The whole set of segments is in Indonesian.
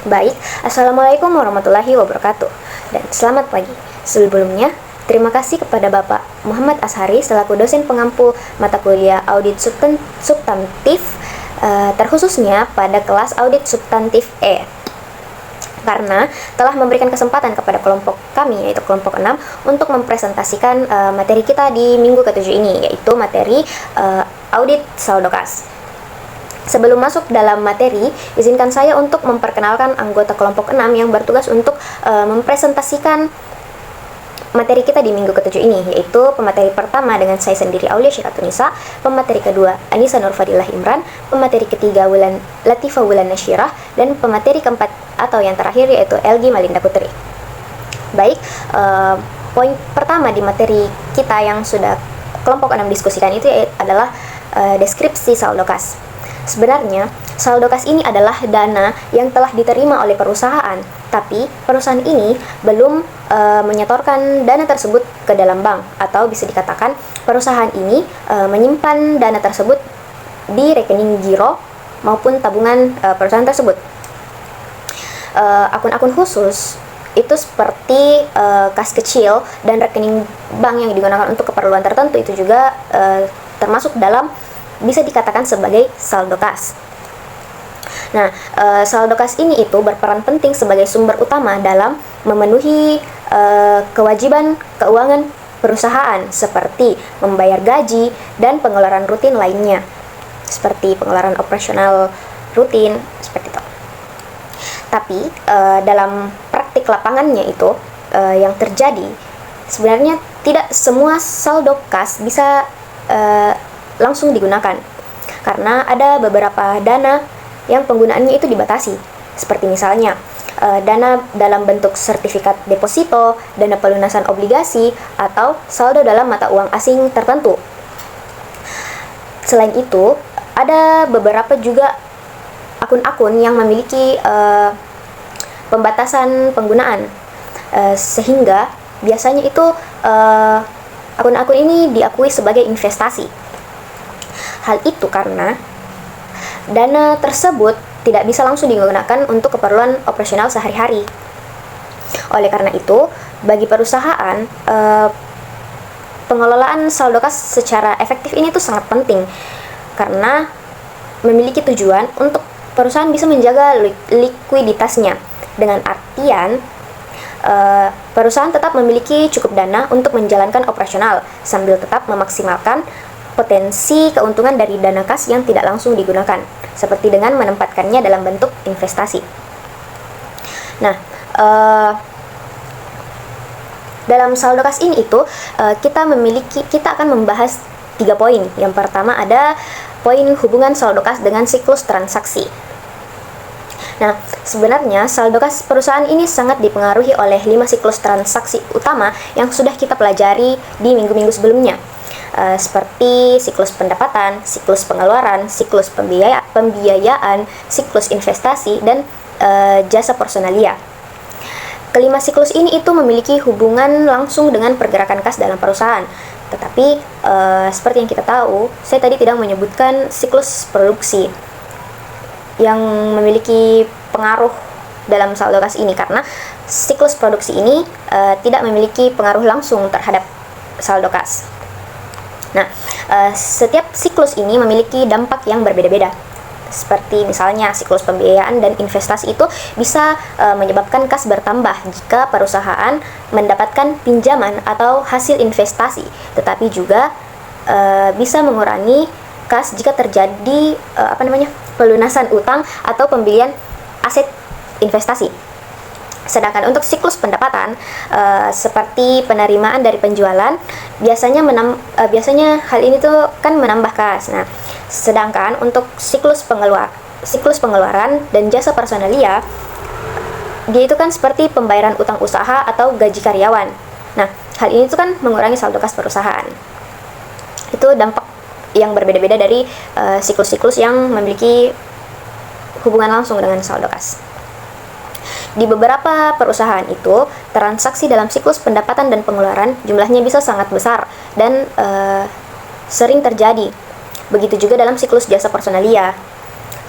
Baik, Assalamualaikum warahmatullahi wabarakatuh. Dan selamat pagi. Sebelumnya, terima kasih kepada Bapak Muhammad Ashari selaku dosen pengampu mata kuliah audit substantif, terkhususnya pada kelas audit substantif E, karena telah memberikan kesempatan kepada kelompok kami, yaitu kelompok 6, untuk mempresentasikan materi kita di minggu ke-7 ini, yaitu materi audit saldo kas. Sebelum masuk dalam materi, izinkan saya untuk memperkenalkan anggota kelompok 6 yang bertugas untuk mempresentasikan materi kita di minggu ke-7 ini, yaitu pemateri pertama dengan saya sendiri, Aulia Syiratunisa, pemateri kedua, Anissa Nurfadilah Imran, pemateri ketiga, Latifah Wulan Nasyirah, dan pemateri keempat atau yang terakhir yaitu Elgi Malinda Putri. Baik, poin pertama di materi kita yang sudah kelompok 6 diskusikan itu adalah deskripsi saldo kas. Sebenarnya, saldo kas ini adalah dana yang telah diterima oleh perusahaan, tapi perusahaan ini belum menyetorkan dana tersebut ke dalam bank, atau bisa dikatakan perusahaan ini menyimpan dana tersebut di rekening giro maupun tabungan perusahaan tersebut. Akun-akun khusus itu seperti kas kecil dan rekening bank yang digunakan untuk keperluan tertentu itu juga termasuk dalam bisa dikatakan sebagai saldo kas. Nah, saldo kas ini itu berperan penting sebagai sumber utama dalam memenuhi kewajiban keuangan perusahaan seperti membayar gaji dan pengeluaran rutin lainnya, seperti pengeluaran operasional rutin seperti itu. Tapi dalam praktik lapangannya itu yang terjadi sebenarnya tidak semua saldo kas bisa langsung digunakan, karena ada beberapa dana yang penggunaannya itu dibatasi, seperti misalnya dana dalam bentuk sertifikat deposito, dana pelunasan obligasi, atau saldo dalam mata uang asing tertentu. Selain itu, ada beberapa juga akun-akun yang memiliki pembatasan penggunaan, sehingga biasanya itu akun-akun ini diakui sebagai investasi. Hal itu karena dana tersebut tidak bisa langsung digunakan untuk keperluan operasional sehari-hari. Oleh karena itu, bagi perusahaan, pengelolaan saldo kas secara efektif ini tuh sangat penting, karena memiliki tujuan untuk perusahaan bisa menjaga likuiditasnya, dengan artian perusahaan tetap memiliki cukup dana untuk menjalankan operasional sambil tetap memaksimalkan potensi keuntungan dari dana kas yang tidak langsung digunakan, seperti dengan menempatkannya dalam bentuk investasi. Nah, dalam saldo kas ini itu kita akan membahas 3 poin. Yang pertama ada poin hubungan saldo kas dengan siklus transaksi. Nah, sebenarnya saldo kas perusahaan ini sangat dipengaruhi oleh 5 siklus transaksi utama yang sudah kita pelajari di minggu-minggu sebelumnya. Seperti siklus pendapatan, siklus pengeluaran, siklus pembiayaan, siklus investasi, dan jasa personalia. Kelima siklus ini itu memiliki hubungan langsung dengan pergerakan kas dalam perusahaan. Tetapi seperti yang kita tahu, saya tadi tidak menyebutkan siklus produksi yang memiliki pengaruh dalam saldo kas ini, karena siklus produksi ini tidak memiliki pengaruh langsung terhadap saldo kas. Nah, setiap siklus ini memiliki dampak yang berbeda-beda. Seperti misalnya siklus pembiayaan dan investasi itu bisa menyebabkan kas bertambah jika perusahaan mendapatkan pinjaman atau hasil investasi, tetapi juga bisa mengurangi kas jika terjadi pelunasan utang atau pembelian aset investasi. Sedangkan untuk siklus pendapatan, seperti penerimaan dari penjualan, biasanya hal ini tuh kan menambah kas. Nah, sedangkan untuk siklus pengeluaran dan jasa personalia, dia itu kan seperti pembayaran utang usaha atau gaji karyawan. Nah, hal ini tuh kan mengurangi saldo kas perusahaan. Itu dampak yang berbeda-beda dari siklus-siklus yang memiliki hubungan langsung dengan saldo kas. Di beberapa perusahaan itu, transaksi dalam siklus pendapatan dan pengeluaran jumlahnya bisa sangat besar dan sering terjadi. Begitu juga dalam siklus jasa personalia.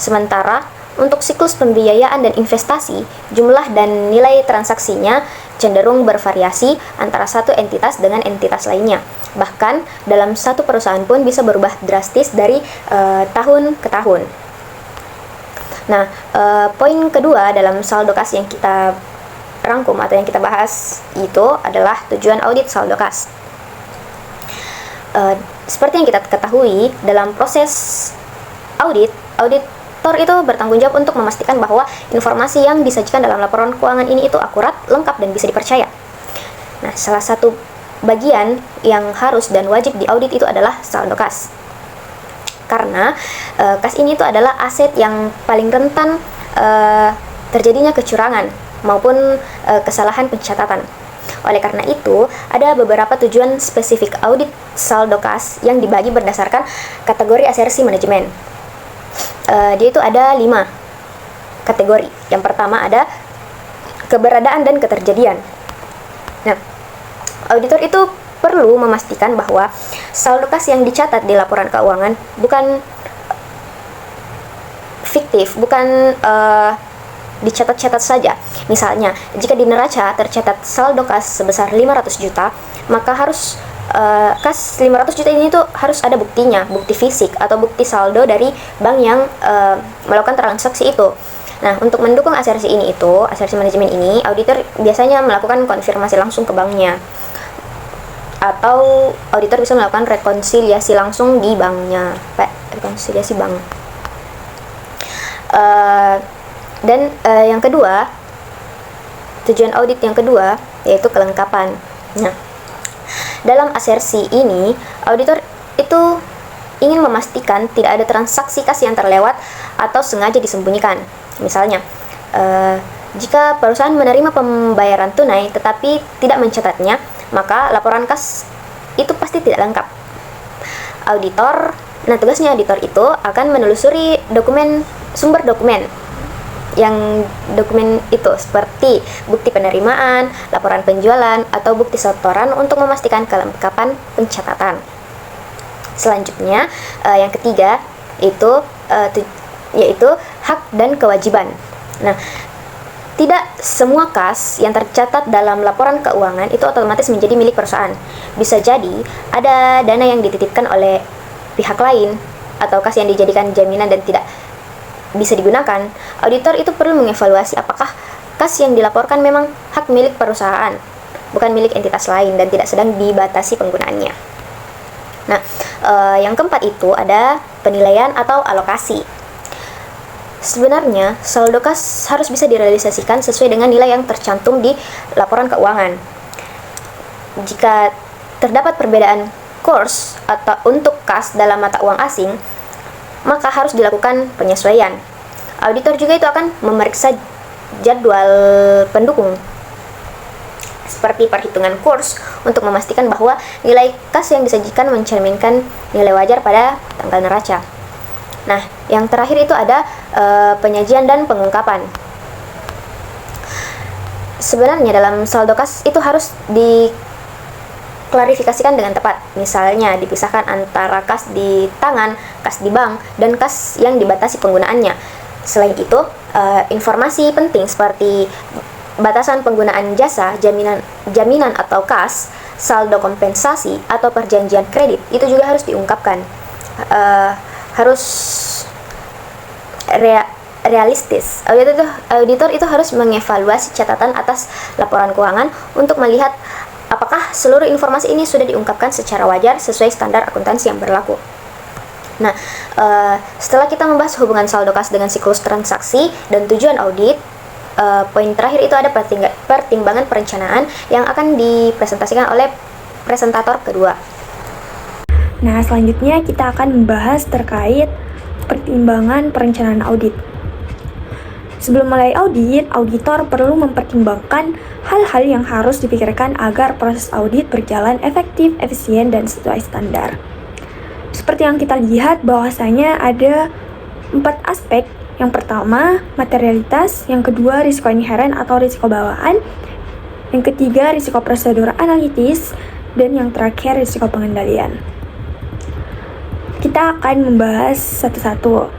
Sementara Untuk siklus pembiayaan dan investasi, jumlah dan nilai transaksinya cenderung bervariasi antara satu entitas dengan entitas lainnya. Bahkan, dalam satu perusahaan pun bisa berubah drastis dari tahun ke tahun. Nah, poin kedua dalam saldo kas yang kita rangkum atau yang kita bahas itu adalah tujuan audit saldo kas. Seperti yang kita ketahui, dalam proses auditor itu bertanggung jawab untuk memastikan bahwa informasi yang disajikan dalam laporan keuangan ini itu akurat, lengkap, dan bisa dipercaya. Nah, salah satu bagian yang harus dan wajib diaudit itu adalah saldo kas. Karena kas ini itu adalah aset yang paling rentan terjadinya kecurangan maupun kesalahan pencatatan. Oleh karena itu, ada beberapa tujuan spesifik audit saldo kas yang dibagi berdasarkan kategori asersi manajemen. Dia itu ada 5 kategori. Yang pertama ada keberadaan dan keterjadian. Nah, auditor itu perlu memastikan bahwa saldo kas yang dicatat di laporan keuangan bukan fiktif, bukan dicatat-catat saja. Misalnya, jika di neraca tercatat saldo kas sebesar 500 juta, maka harus kas 500 juta ini tuh harus ada buktinya, bukti fisik atau bukti saldo dari bank yang melakukan transaksi itu. Nah, untuk mendukung asersi manajemen ini, auditor biasanya melakukan konfirmasi langsung ke banknya. Atau auditor bisa melakukan rekonsiliasi langsung di banknya, rekonsiliasi bank. Dan yang kedua, tujuan audit yang kedua yaitu kelengkapan. Nah, dalam asersi ini, auditor itu ingin memastikan tidak ada transaksi kas yang terlewat atau sengaja disembunyikan. Misalnya, jika perusahaan menerima pembayaran tunai tetapi tidak mencatatnya, maka laporan kas itu pasti tidak lengkap. Tugasnya auditor itu akan menelusuri sumber dokumen yang dokumen itu seperti bukti penerimaan, laporan penjualan, atau bukti setoran untuk memastikan kelengkapan pencatatan. Selanjutnya, yang ketiga yaitu hak dan kewajiban. Nah, tidak semua kas yang tercatat dalam laporan keuangan itu otomatis menjadi milik perusahaan. Bisa jadi ada dana yang dititipkan oleh pihak lain atau kas yang dijadikan jaminan dan tidak bisa digunakan. Auditor itu perlu mengevaluasi apakah kas yang dilaporkan memang hak milik perusahaan, bukan milik entitas lain dan tidak sedang dibatasi penggunaannya. Nah, yang keempat itu ada penilaian atau alokasi. Sebenarnya, saldo kas harus bisa direalisasikan sesuai dengan nilai yang tercantum di laporan keuangan. Jika terdapat perbedaan kurs atau untuk kas dalam mata uang asing, maka harus dilakukan penyesuaian. Auditor juga itu akan memeriksa jadwal pendukung seperti perhitungan kurs untuk memastikan bahwa nilai kas yang disajikan mencerminkan nilai wajar pada tanggal neraca. Nah, yang terakhir itu ada penyajian dan pengungkapan. Sebenarnya dalam saldo kas itu harus diklarifikasikan dengan tepat. Misalnya dipisahkan antara kas di tangan, kas di bank, dan kas yang dibatasi penggunaannya. Selain itu, informasi penting seperti batasan penggunaan jasa, jaminan atau kas, saldo kompensasi, atau perjanjian kredit itu juga harus diungkapkan. Harus realistis. Auditor itu harus mengevaluasi catatan atas laporan keuangan untuk melihat apakah seluruh informasi ini sudah diungkapkan secara wajar sesuai standar akuntansi yang berlaku. Nah, setelah kita membahas hubungan saldo kas dengan siklus transaksi dan tujuan audit, poin terakhir itu ada pertimbangan perencanaan yang akan dipresentasikan oleh presentator kedua. Nah, selanjutnya kita akan membahas terkait pertimbangan perencanaan audit. Sebelum mulai audit, auditor perlu mempertimbangkan hal-hal yang harus dipikirkan agar proses audit berjalan efektif, efisien, dan sesuai standar. Seperti yang kita lihat bahwasanya ada 4 aspek. Yang pertama, materialitas. Yang kedua, risiko inheren atau risiko bawaan. Yang ketiga, risiko prosedur analitis. Dan yang terakhir, risiko pengendalian. Kita akan membahas satu-satu.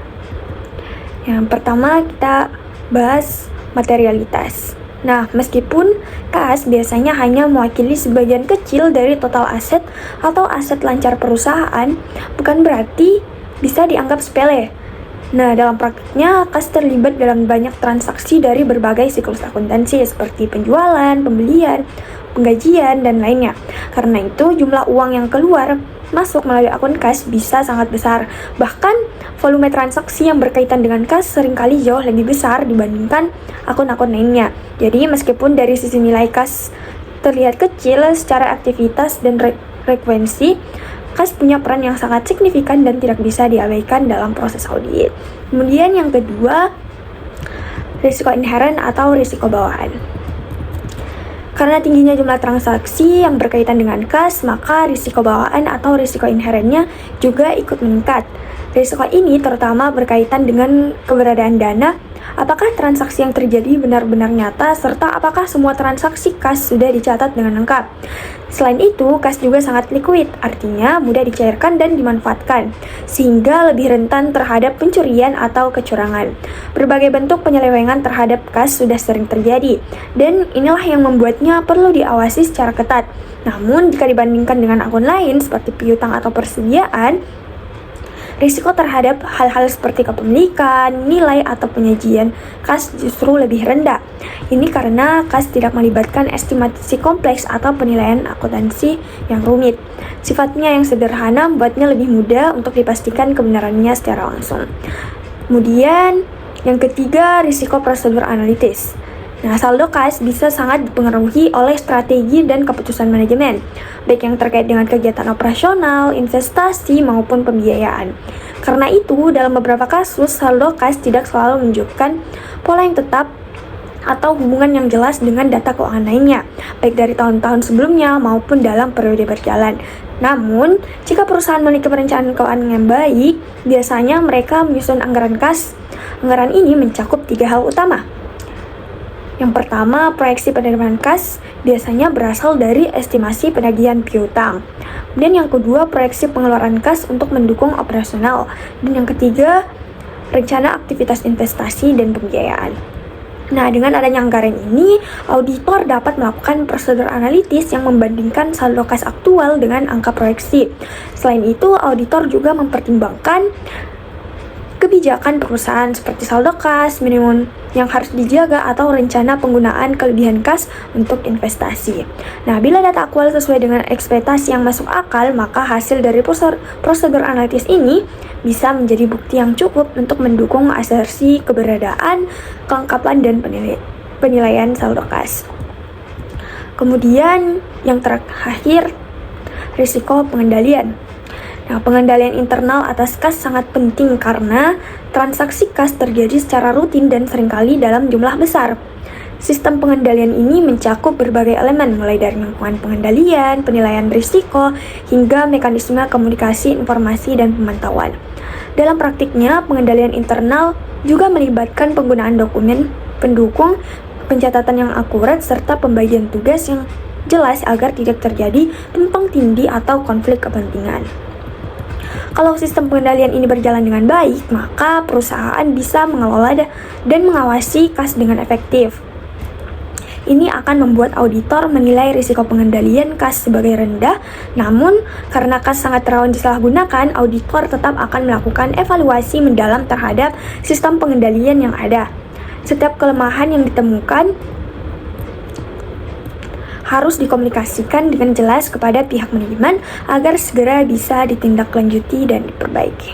Yang pertama kita bahas materialitas. Nah, meskipun kas biasanya hanya mewakili sebagian kecil dari total aset atau aset lancar perusahaan, bukan berarti bisa dianggap sepele. Nah, dalam praktiknya, kas terlibat dalam banyak transaksi dari berbagai siklus akuntansi seperti penjualan, pembelian, penggajian, dan lainnya. Karena itu, jumlah uang yang keluar masuk melalui akun kas bisa sangat besar. Bahkan, volume transaksi yang berkaitan dengan kas seringkali jauh lebih besar dibandingkan akun-akun lainnya. Jadi, meskipun dari sisi nilai kas terlihat kecil secara aktivitas dan frekuensi, kas punya peran yang sangat signifikan dan tidak bisa diabaikan dalam proses audit. Kemudian yang kedua, risiko inherent atau risiko bawaan. Karena tingginya jumlah transaksi yang berkaitan dengan kas, maka risiko bawaan atau risiko inherentnya juga ikut meningkat. Risiko ini terutama berkaitan dengan keberadaan dana, apakah transaksi yang terjadi benar-benar nyata, serta apakah semua transaksi kas sudah dicatat dengan lengkap. Selain itu, kas juga sangat liquid, artinya mudah dicairkan dan dimanfaatkan, sehingga lebih rentan terhadap pencurian atau kecurangan. Berbagai bentuk penyelewengan terhadap kas sudah sering terjadi, dan inilah yang membuatnya perlu diawasi secara ketat. Namun, jika dibandingkan dengan akun lain seperti piutang atau persediaan, risiko terhadap hal-hal seperti kepemilikan, nilai, atau penyajian kas justru lebih rendah. Ini karena kas tidak melibatkan estimasi kompleks atau penilaian akuntansi yang rumit. Sifatnya yang sederhana membuatnya lebih mudah untuk dipastikan kebenarannya secara langsung. Kemudian, yang ketiga, risiko prosedur analitis. Nah, saldo kas bisa sangat dipengaruhi oleh strategi dan keputusan manajemen, baik yang terkait dengan kegiatan operasional, investasi, maupun pembiayaan. Karena itu, dalam beberapa kasus, saldo kas tidak selalu menunjukkan pola yang tetap atau hubungan yang jelas dengan data keuangan lainnya, baik dari tahun-tahun sebelumnya maupun dalam periode berjalan. Namun, jika perusahaan memiliki perencanaan keuangan yang baik, biasanya mereka menyusun anggaran kas. Anggaran ini mencakup 3 hal utama. Yang pertama, proyeksi penerimaan kas biasanya berasal dari estimasi penagihan piutang. Dan yang kedua, proyeksi pengeluaran kas untuk mendukung operasional. Dan yang ketiga, rencana aktivitas investasi dan pembiayaan. Nah, dengan adanya anggaran ini, auditor dapat melakukan prosedur analitis yang membandingkan saldo kas aktual dengan angka proyeksi. Selain itu, auditor juga mempertimbangkan kebijakan perusahaan seperti saldo kas, minimum yang harus dijaga, atau rencana penggunaan kelebihan kas untuk investasi. Nah, bila data aktual sesuai dengan ekspektasi yang masuk akal, maka hasil dari prosedur analitis ini bisa menjadi bukti yang cukup untuk mendukung asersi keberadaan, kelengkapan, dan penilaian saldo kas. Kemudian, yang terakhir, risiko pengendalian. Nah, pengendalian internal atas kas sangat penting karena transaksi kas terjadi secara rutin dan seringkali dalam jumlah besar. Sistem pengendalian ini mencakup berbagai elemen, mulai dari lingkungan pengendalian, penilaian risiko, hingga mekanisme komunikasi, informasi, dan pemantauan. Dalam praktiknya, pengendalian internal juga melibatkan penggunaan dokumen pendukung, pencatatan yang akurat, serta pembagian tugas yang jelas agar tidak terjadi tumpang tindih atau konflik kepentingan. Kalau sistem pengendalian ini berjalan dengan baik, maka perusahaan bisa mengelola dan mengawasi kas dengan efektif. Ini akan membuat auditor menilai risiko pengendalian kas sebagai rendah, namun karena kas sangat rawan disalahgunakan, auditor tetap akan melakukan evaluasi mendalam terhadap sistem pengendalian yang ada. Setiap kelemahan yang ditemukan harus dikomunikasikan dengan jelas kepada pihak manajemen agar segera bisa ditindaklanjuti dan diperbaiki.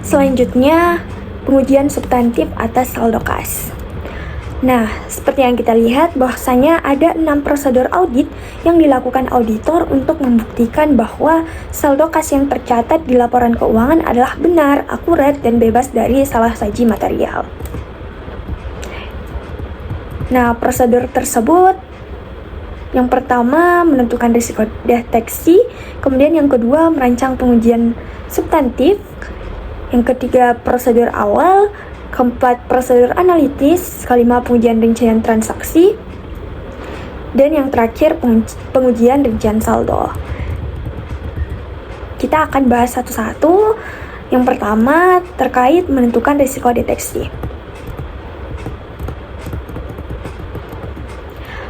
Selanjutnya, pengujian substantif atas saldo kas. Nah, seperti yang kita lihat bahwasanya ada 6 prosedur audit yang dilakukan auditor untuk membuktikan bahwa saldo kas yang tercatat di laporan keuangan adalah benar, akurat, dan bebas dari salah saji material. Nah, prosedur tersebut yang pertama menentukan risiko deteksi, kemudian yang kedua merancang pengujian substantif, yang ketiga prosedur awal, keempat prosedur analitis, kelima pengujian rincian transaksi, dan yang terakhir pengujian rincian saldo. Kita akan bahas satu-satu. Yang pertama, terkait menentukan risiko deteksi.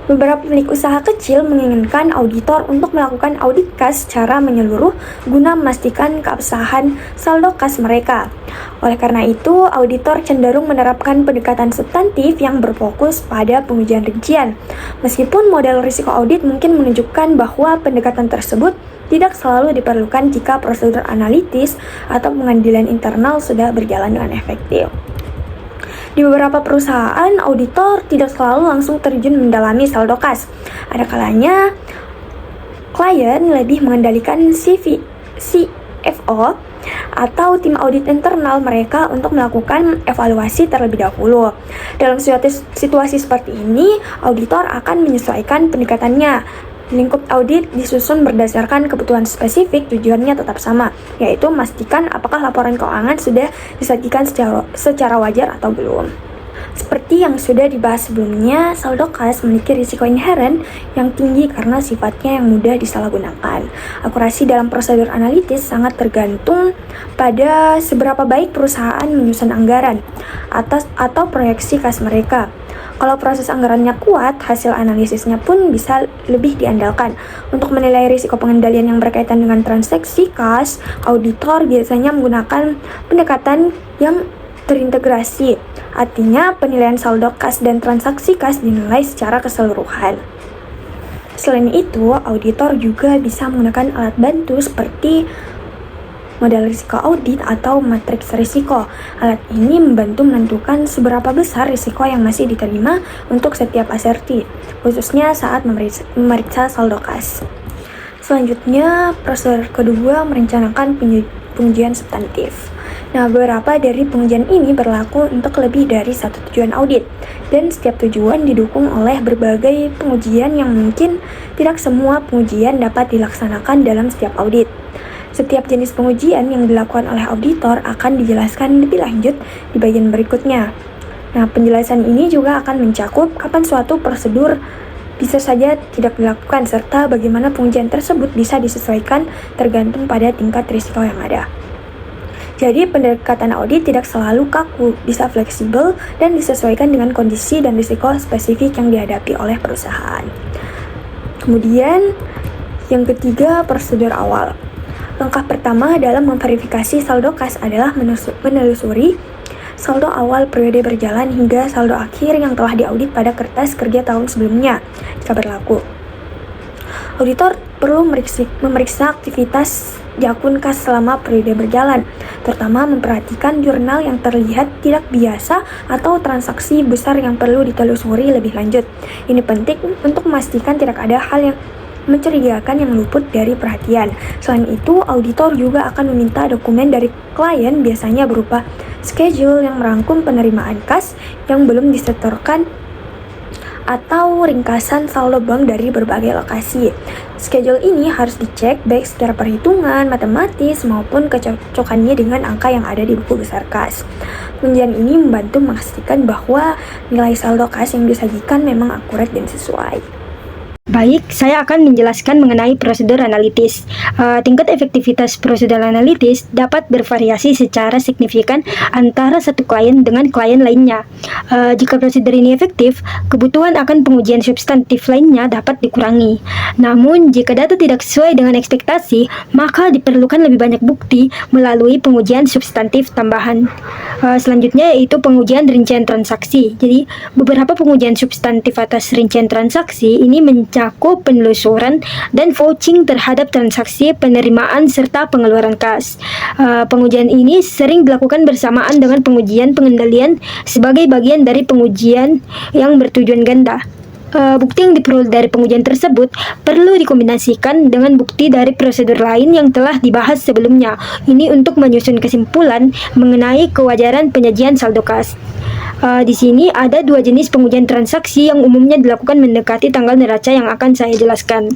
Beberapa pemilik usaha kecil menginginkan auditor untuk melakukan audit kas secara menyeluruh guna memastikan keabsahan saldo kas mereka. Oleh karena itu, auditor cenderung menerapkan pendekatan substantif yang berfokus pada pengujian rincian. Meskipun model risiko audit mungkin menunjukkan bahwa pendekatan tersebut tidak selalu diperlukan jika prosedur analitis atau pengadilan internal sudah berjalan dengan efektif. Di beberapa perusahaan, auditor tidak selalu langsung terjun mendalami saldo kas. Ada kalanya, klien lebih mengendalikan CFO atau tim audit internal mereka untuk melakukan evaluasi terlebih dahulu. Dalam situasi seperti ini, auditor akan menyesuaikan pendekatannya. Lingkup audit disusun berdasarkan kebutuhan spesifik, tujuannya tetap sama, yaitu memastikan apakah laporan keuangan sudah disajikan secara wajar atau belum. Seperti yang sudah dibahas sebelumnya, saldo kas memiliki risiko inheren yang tinggi karena sifatnya yang mudah disalahgunakan. Akurasi dalam prosedur analitis sangat tergantung pada seberapa baik perusahaan menyusun anggaran atau proyeksi kas mereka. Kalau proses anggarannya kuat, hasil analisisnya pun bisa lebih diandalkan. Untuk menilai risiko pengendalian yang berkaitan dengan transaksi kas, auditor biasanya menggunakan pendekatan yang terintegrasi. Artinya, penilaian saldo kas dan transaksi kas dinilai secara keseluruhan. Selain itu, auditor juga bisa menggunakan alat bantu seperti model risiko audit atau matriks risiko. Alat ini membantu menentukan seberapa besar risiko yang masih diterima untuk setiap aserti, khususnya saat memeriksa saldo kas. Selanjutnya, prosedur kedua merencanakan pengujian substantif. Nah, beberapa dari pengujian ini berlaku untuk lebih dari satu tujuan audit, dan setiap tujuan didukung oleh berbagai pengujian yang mungkin tidak semua pengujian dapat dilaksanakan dalam setiap audit. Setiap jenis pengujian yang dilakukan oleh auditor akan dijelaskan lebih lanjut di bagian berikutnya. Nah, penjelasan ini juga akan mencakup kapan suatu prosedur bisa saja tidak dilakukan, serta bagaimana pengujian tersebut bisa disesuaikan tergantung pada tingkat risiko yang ada. Jadi, pendekatan audit tidak selalu kaku, bisa fleksibel dan disesuaikan dengan kondisi dan risiko spesifik yang dihadapi oleh perusahaan. Kemudian, yang ketiga, prosedur awal. Langkah pertama dalam memverifikasi saldo kas adalah menelusuri saldo awal periode berjalan hingga saldo akhir yang telah diaudit pada kertas kerja tahun sebelumnya, jika berlaku. Auditor perlu memeriksa aktivitas di akun kas selama periode berjalan, terutama memperhatikan jurnal yang terlihat tidak biasa atau transaksi besar yang perlu ditelusuri lebih lanjut. Ini penting untuk memastikan tidak ada hal yang mencurigakan yang luput dari perhatian. Selain itu, auditor juga akan meminta dokumen dari klien, biasanya berupa schedule yang merangkum penerimaan kas yang belum disetorkan atau ringkasan saldo bank dari berbagai lokasi. Schedule ini harus dicek baik secara perhitungan, matematis, maupun kecocokannya dengan angka yang ada di buku besar kas. Pengujian ini membantu memastikan bahwa nilai saldo kas yang disajikan memang akurat dan sesuai. Baik, saya akan menjelaskan mengenai prosedur analitis. Tingkat efektivitas prosedur analitis dapat bervariasi secara signifikan antara satu klien dengan klien lainnya. Jika prosedur ini efektif, kebutuhan akan pengujian substantif lainnya dapat dikurangi. Namun, jika data tidak sesuai dengan ekspektasi, maka diperlukan lebih banyak bukti melalui pengujian substantif tambahan. Selanjutnya yaitu pengujian rincian transaksi. Jadi, beberapa pengujian substantif atas rincian transaksi ini mencakup penelusuran dan vouching terhadap transaksi penerimaan serta pengeluaran kas. Pengujian ini sering dilakukan bersamaan dengan pengujian pengendalian sebagai bagian dari pengujian yang bertujuan ganda. Bukti yang diperoleh dari pengujian tersebut perlu dikombinasikan dengan bukti dari prosedur lain yang telah dibahas sebelumnya. Ini untuk menyusun kesimpulan mengenai kewajaran penyajian saldo kas. Di sini ada dua jenis pengujian transaksi yang umumnya dilakukan mendekati tanggal neraca yang akan saya jelaskan.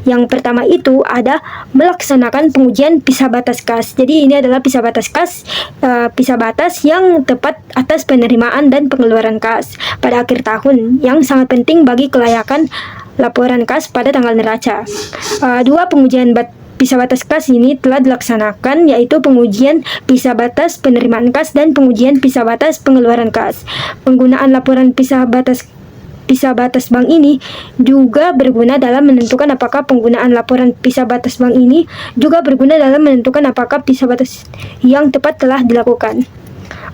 Yang pertama itu ada melaksanakan pengujian pisah batas kas. Jadi ini adalah pisah batas kas, pisah batas yang tepat atas penerimaan dan pengeluaran kas pada akhir tahun, yang sangat penting bagi kelayakan laporan kas pada tanggal neraca. Dua, pengujian pisah batas kas ini telah dilaksanakan, yaitu pengujian pisah batas penerimaan kas dan pengujian pisah batas pengeluaran kas. Penggunaan laporan pisah batas bank ini juga berguna dalam menentukan apakah penggunaan laporan pisah batas bank ini juga berguna dalam menentukan apakah pisah batas yang tepat telah dilakukan.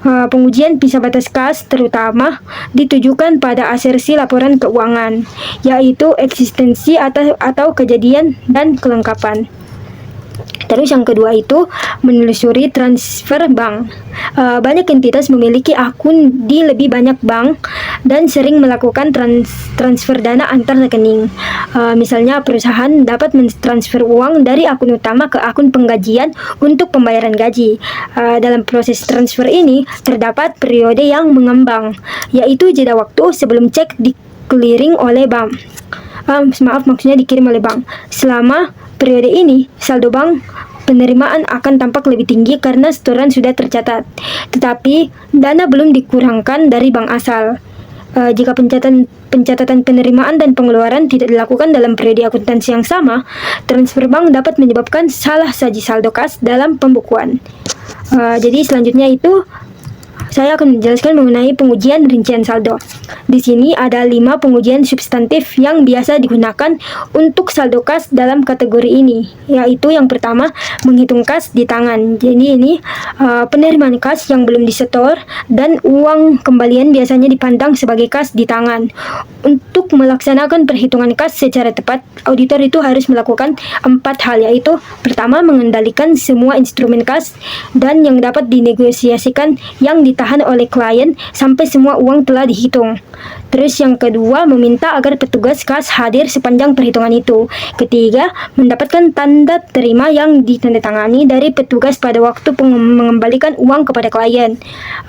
Pengujian pisah batas kas terutama ditujukan pada asersi laporan keuangan, yaitu eksistensi atau kejadian dan kelengkapan. Terus yang kedua itu menelusuri transfer bank. Banyak entitas memiliki akun di lebih banyak bank dan sering melakukan transfer dana antar rekening. Misalnya perusahaan dapat mentransfer uang dari akun utama ke akun penggajian untuk pembayaran gaji. Dalam proses transfer ini terdapat periode yang mengambang, yaitu jeda waktu sebelum cek di clearing oleh bank. Maksudnya dikirim oleh bank. Selama periode ini, saldo bank penerimaan akan tampak lebih tinggi karena setoran sudah tercatat, tetapi dana belum dikurangkan dari bank asal. Jika pencatatan penerimaan dan pengeluaran tidak dilakukan dalam periode akuntansi yang sama, transfer bank dapat menyebabkan salah saji saldo kas dalam pembukuan. Jadi selanjutnya itu saya akan menjelaskan mengenai pengujian rincian saldo. Di sini ada 5 pengujian substantif yang biasa digunakan untuk saldo kas dalam kategori ini, yaitu yang pertama, menghitung kas di tangan. Jadi ini penerimaan kas yang belum disetor dan uang kembalian biasanya dipandang sebagai kas di tangan. Untuk melaksanakan perhitungan kas secara tepat, auditor itu harus melakukan 4 hal, yaitu pertama, mengendalikan semua instrumen kas dan yang dapat dinegosiasikan yang ditahan oleh klien sampai semua uang telah dihitung. Terus yang kedua, meminta agar petugas kas hadir sepanjang perhitungan itu. Ketiga, mendapatkan tanda terima yang ditandatangani dari petugas pada waktu mengembalikan uang kepada klien.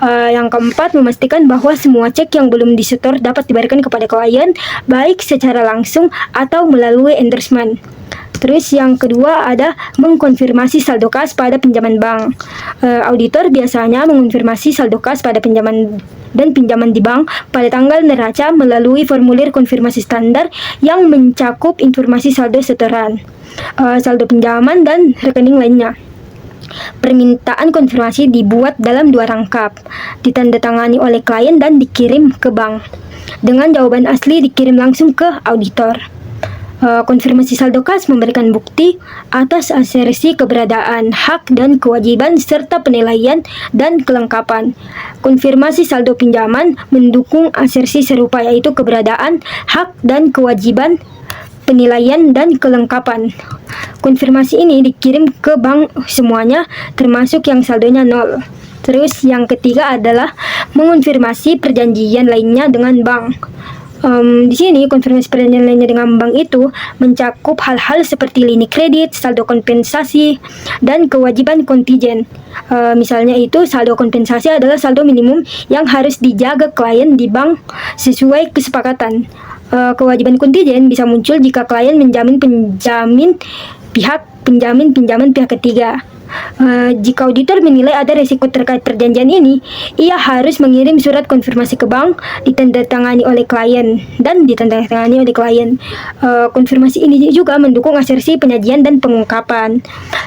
Yang keempat, memastikan bahwa semua cek yang belum disetor dapat diberikan kepada klien, baik secara langsung atau melalui endorsement. Terus yang kedua ada mengkonfirmasi saldo kas pada pinjaman bank. Auditor biasanya mengonfirmasi saldo kas pada pinjaman di bank pada tanggal neraca melalui formulir konfirmasi standar yang mencakup informasi saldo setoran, saldo pinjaman dan rekening lainnya. Permintaan konfirmasi dibuat dalam 2 rangkap, ditandatangani oleh klien dan dikirim ke bank. Dengan jawaban asli dikirim langsung ke auditor. Konfirmasi saldo kas memberikan bukti atas asersi keberadaan, hak dan kewajiban serta penilaian dan kelengkapan. Konfirmasi saldo pinjaman mendukung asersi serupa, yaitu keberadaan, hak dan kewajiban, penilaian dan kelengkapan. Konfirmasi ini dikirim ke bank semuanya, termasuk yang saldonya 0. Terus yang ketiga adalah mengonfirmasi perjanjian lainnya dengan bank. Di sini konfirmasi perjanjian lainnya dengan bank itu mencakup hal-hal seperti lini kredit, saldo kompensasi, dan kewajiban kontingen. Misalnya itu saldo kompensasi adalah saldo minimum yang harus dijaga klien di bank sesuai kesepakatan. Kewajiban kontingen bisa muncul jika klien menjamin pinjaman pihak ketiga. Jika auditor menilai ada risiko terkait perjanjian ini, ia harus mengirim surat konfirmasi ke bank ditandatangani oleh klien. Konfirmasi ini juga mendukung asersi penyajian dan pengungkapan,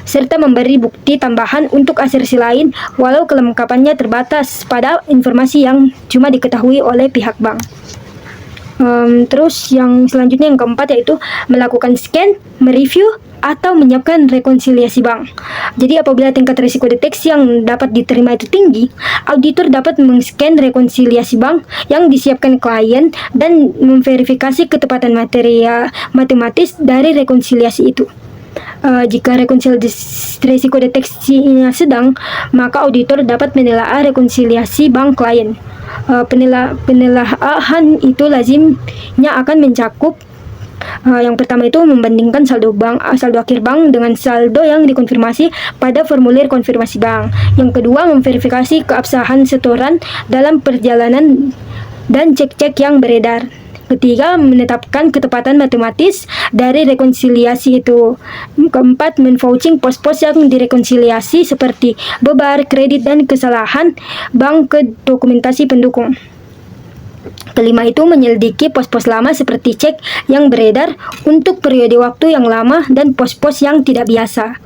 serta memberi bukti tambahan untuk asersi lain walau kelengkapannya terbatas pada informasi yang cuma diketahui oleh pihak bank. Terus yang selanjutnya yang keempat yaitu melakukan scan, mereview, atau menyiapkan rekonsiliasi bank. Jadi apabila tingkat risiko deteksi yang dapat diterima itu tinggi, auditor dapat meng-scan rekonsiliasi bank yang disiapkan klien dan memverifikasi ketepatan matematis dari rekonsiliasi itu. Jika risiko deteksinya sedang, maka auditor dapat menelaah rekonsiliasi bank klien. Penelaahan itu lazimnya akan mencakup yang pertama itu membandingkan saldo akhir bank dengan saldo yang dikonfirmasi pada formulir konfirmasi bank. Yang kedua, memverifikasi keabsahan setoran dalam perjalanan dan cek-cek yang beredar. Ketiga, menetapkan ketepatan matematis dari rekonsiliasi itu. Keempat, menvouching pos-pos yang direkonsiliasi seperti bebar, kredit, dan kesalahan bank ke dokumentasi pendukung. Kelima itu menyelidiki pos-pos lama seperti cek yang beredar untuk periode waktu yang lama dan pos-pos yang tidak biasa.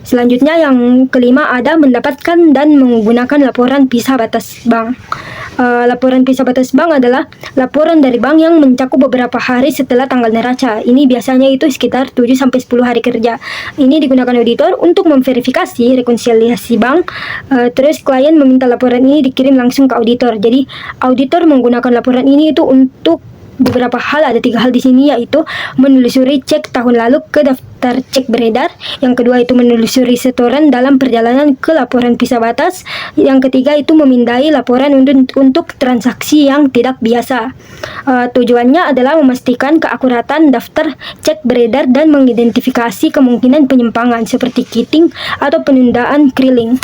Selanjutnya yang kelima ada mendapatkan dan menggunakan laporan pisah batas bank. Laporan pisah batas bank adalah laporan dari bank yang mencakup beberapa hari setelah tanggal neraca. Ini biasanya itu sekitar 7-10 hari kerja. Ini digunakan auditor untuk memverifikasi rekonsiliasi bank. Terus klien meminta laporan ini dikirim langsung ke auditor. Jadi auditor menggunakan laporan ini itu untuk beberapa hal. Ada 3 hal di sini, yaitu menelusuri cek tahun lalu ke daftar cek beredar. Yang kedua itu menelusuri setoran dalam perjalanan ke laporan pisah batas. Yang ketiga itu memindai laporan untuk transaksi yang tidak biasa. Tujuannya adalah memastikan keakuratan daftar cek beredar dan mengidentifikasi kemungkinan penyimpangan seperti cheating atau penundaan krilling.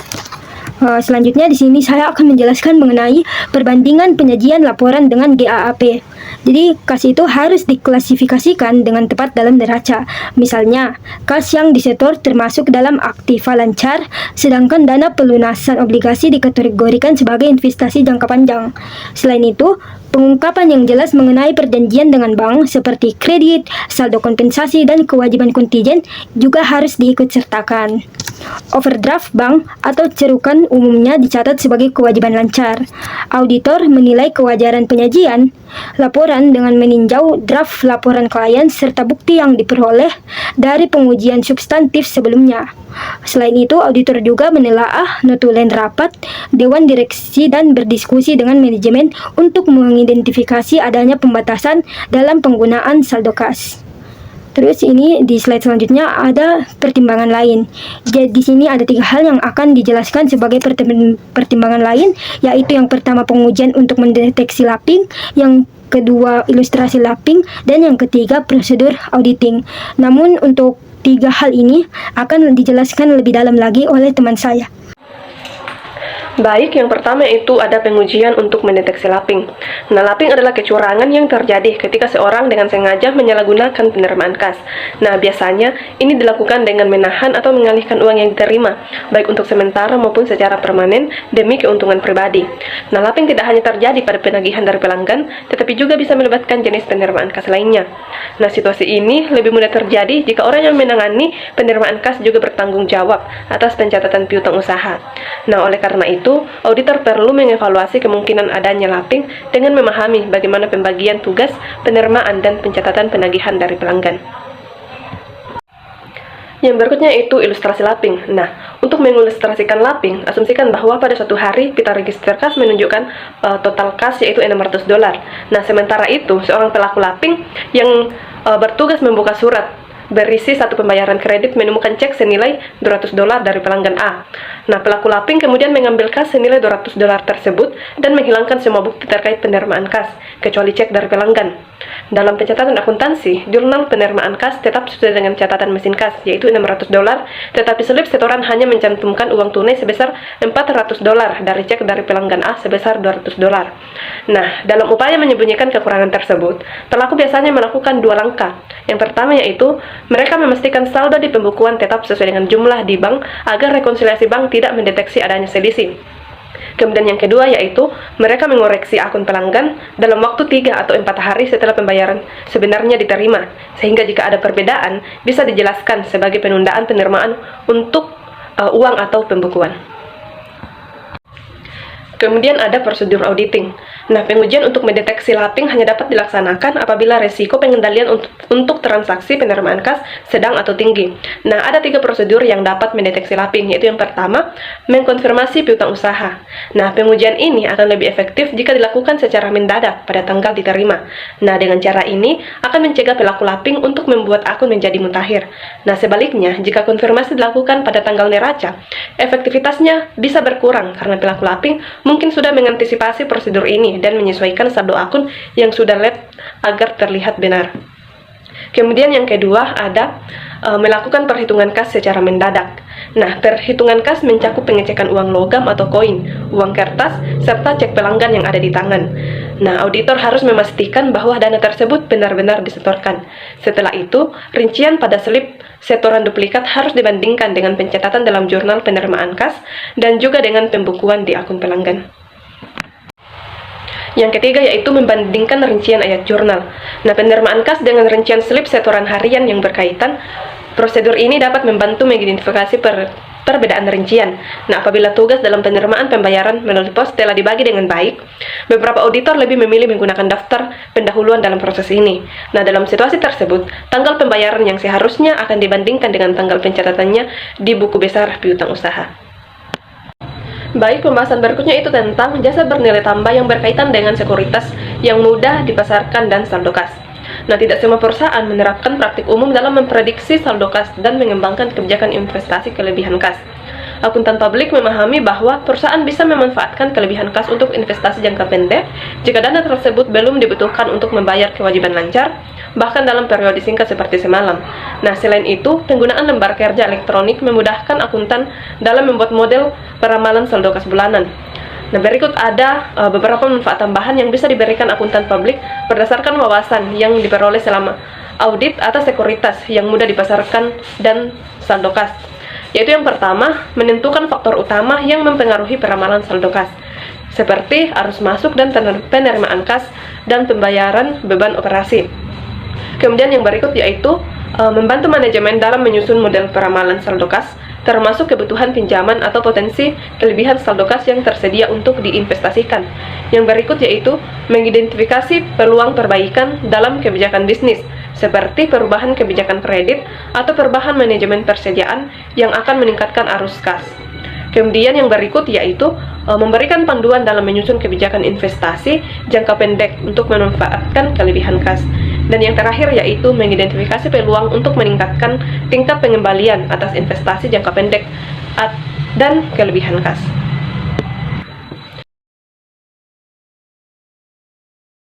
Selanjutnya di sini saya akan menjelaskan mengenai perbandingan penyajian laporan dengan GAAP. Jadi kas itu harus diklasifikasikan dengan tepat dalam neraca. Misalnya, kas yang disetor termasuk dalam aktiva lancar, sedangkan dana pelunasan obligasi dikategorikan sebagai investasi jangka panjang. Selain itu, pengungkapan yang jelas mengenai perjanjian dengan bank seperti kredit, saldo kompensasi, dan kewajiban kontijen juga harus diikutsertakan. Overdraft bank atau cerukan umumnya dicatat sebagai kewajiban lancar. Auditor menilai kewajaran penyajian laporan dengan meninjau draft laporan klien serta bukti yang diperoleh dari pengujian substantif sebelumnya. Selain itu, auditor juga menelaah notulen rapat dewan direksi dan berdiskusi dengan manajemen untuk mengidentifikasi adanya pembatasan dalam penggunaan saldo kas. Terus ini di slide selanjutnya ada pertimbangan lain. Jadi di sini ada 3 hal yang akan dijelaskan sebagai pertimbangan lain, yaitu yang pertama pengujian untuk mendeteksi lapping, yang kedua ilustrasi lapping, dan yang ketiga prosedur auditing. Namun untuk 3 hal ini akan dijelaskan lebih dalam lagi oleh teman saya. Baik, yang pertama itu ada pengujian untuk mendeteksi lapping. Nah, lapping adalah kecurangan yang terjadi ketika seorang dengan sengaja menyalahgunakan penerimaan kas. Nah, biasanya ini dilakukan dengan menahan atau mengalihkan uang yang diterima, baik untuk sementara maupun secara permanen demi keuntungan pribadi. Nah, lapping tidak hanya terjadi pada penagihan dari pelanggan, tetapi juga bisa melibatkan jenis penerimaan kas lainnya. Nah, situasi ini lebih mudah terjadi jika orang yang menangani penerimaan kas juga bertanggung jawab atas pencatatan piutang usaha. Nah, oleh karena itu, auditor perlu mengevaluasi kemungkinan adanya lapping dengan memahami bagaimana pembagian tugas, penerimaan, dan pencatatan penagihan dari pelanggan. Yang berikutnya itu ilustrasi lapping. Nah, untuk mengilustrasikan lapping, asumsikan bahwa pada suatu hari pita register kas menunjukkan total kas yaitu $600. Nah, sementara itu, seorang pelaku lapping yang bertugas membuka surat berisi satu pembayaran kredit menemukan cek senilai $200 dari pelanggan A. Nah, pelaku lapping kemudian mengambil kas senilai $200 tersebut dan menghilangkan semua bukti terkait penerimaan kas, kecuali cek dari pelanggan. Dalam pencatatan akuntansi, jurnal penerimaan kas tetap sesuai dengan catatan mesin kas, yaitu $600, tetapi selip setoran hanya mencantumkan uang tunai sebesar $400 dari cek dari pelanggan A sebesar $200. Nah, dalam upaya menyembunyikan kekurangan tersebut, pelaku biasanya melakukan 2 langkah. Yang pertama yaitu mereka memastikan saldo di pembukuan tetap sesuai dengan jumlah di bank agar rekonsiliasi bank tidak mendeteksi adanya selisih. Kemudian yang kedua yaitu mereka mengoreksi akun pelanggan dalam waktu 3 atau 4 hari setelah pembayaran sebenarnya diterima, sehingga jika ada perbedaan bisa dijelaskan sebagai penundaan penerimaan untuk uang atau pembukuan. Kemudian ada prosedur auditing. Nah, pengujian untuk mendeteksi lapping hanya dapat dilaksanakan apabila resiko pengendalian untuk transaksi penerimaan kas sedang atau tinggi. Nah, ada 3 prosedur yang dapat mendeteksi lapping, yaitu yang pertama, mengkonfirmasi piutang usaha. Nah, pengujian ini akan lebih efektif jika dilakukan secara mendadak pada tanggal diterima. Nah, dengan cara ini akan mencegah pelaku lapping untuk membuat akun menjadi mutakhir. Nah, sebaliknya, jika konfirmasi dilakukan pada tanggal neraca, efektivitasnya bisa berkurang karena pelaku lapping mungkin sudah mengantisipasi prosedur ini dan menyesuaikan saldo akun yang sudah lab agar terlihat benar. Kemudian yang kedua ada melakukan perhitungan kas secara mendadak. Nah, perhitungan kas mencakup pengecekan uang logam atau koin, uang kertas, serta cek pelanggan yang ada di tangan. Nah, auditor harus memastikan bahwa dana tersebut benar-benar disetorkan. Setelah itu, rincian pada selip setoran duplikat harus dibandingkan dengan pencatatan dalam jurnal penerimaan kas dan juga dengan pembukuan di akun pelanggan. Yang ketiga yaitu membandingkan rincian ayat jurnal. Nah, penerimaan kas dengan rincian slip setoran harian yang berkaitan. Prosedur ini dapat membantu mengidentifikasi perbedaan rincian. Nah, apabila tugas dalam penerimaan pembayaran melalui pos telah dibagi dengan baik, beberapa auditor lebih memilih menggunakan daftar pendahuluan dalam proses ini. Nah, dalam situasi tersebut, tanggal pembayaran yang seharusnya akan dibandingkan dengan tanggal pencatatannya di buku besar piutang usaha. Baik, pembahasan berikutnya itu tentang jasa bernilai tambah yang berkaitan dengan sekuritas yang mudah dipasarkan dan saldo kas. Nah, tidak semua perusahaan menerapkan praktik umum dalam memprediksi saldo kas dan mengembangkan kebijakan investasi kelebihan kas. Akuntan publik memahami bahwa perusahaan bisa memanfaatkan kelebihan kas untuk investasi jangka pendek jika dana tersebut belum dibutuhkan untuk membayar kewajiban lancar, bahkan dalam periode singkat seperti semalam. Nah, selain itu, penggunaan lembar kerja elektronik memudahkan akuntan dalam membuat model peramalan saldo kas bulanan. Nah, berikut ada beberapa manfaat tambahan yang bisa diberikan akuntan publik berdasarkan wawasan yang diperoleh selama audit atas sekuritas yang mudah dipasarkan dan saldo kas. Yaitu yang pertama, menentukan faktor utama yang mempengaruhi peramalan saldo kas, seperti arus masuk dan penerimaan kas dan pembayaran beban operasi. Kemudian yang berikut yaitu membantu manajemen dalam menyusun model peramalan saldo kas, termasuk kebutuhan pinjaman atau potensi kelebihan saldo kas yang tersedia untuk diinvestasikan. Yang berikut yaitu mengidentifikasi peluang perbaikan dalam kebijakan bisnis, seperti perubahan kebijakan kredit atau perubahan manajemen persediaan yang akan meningkatkan arus kas. Kemudian yang berikut yaitu memberikan panduan dalam menyusun kebijakan investasi jangka pendek untuk memanfaatkan kelebihan kas. Dan yang terakhir yaitu mengidentifikasi peluang untuk meningkatkan tingkat pengembalian atas investasi jangka pendek dan kelebihan kas.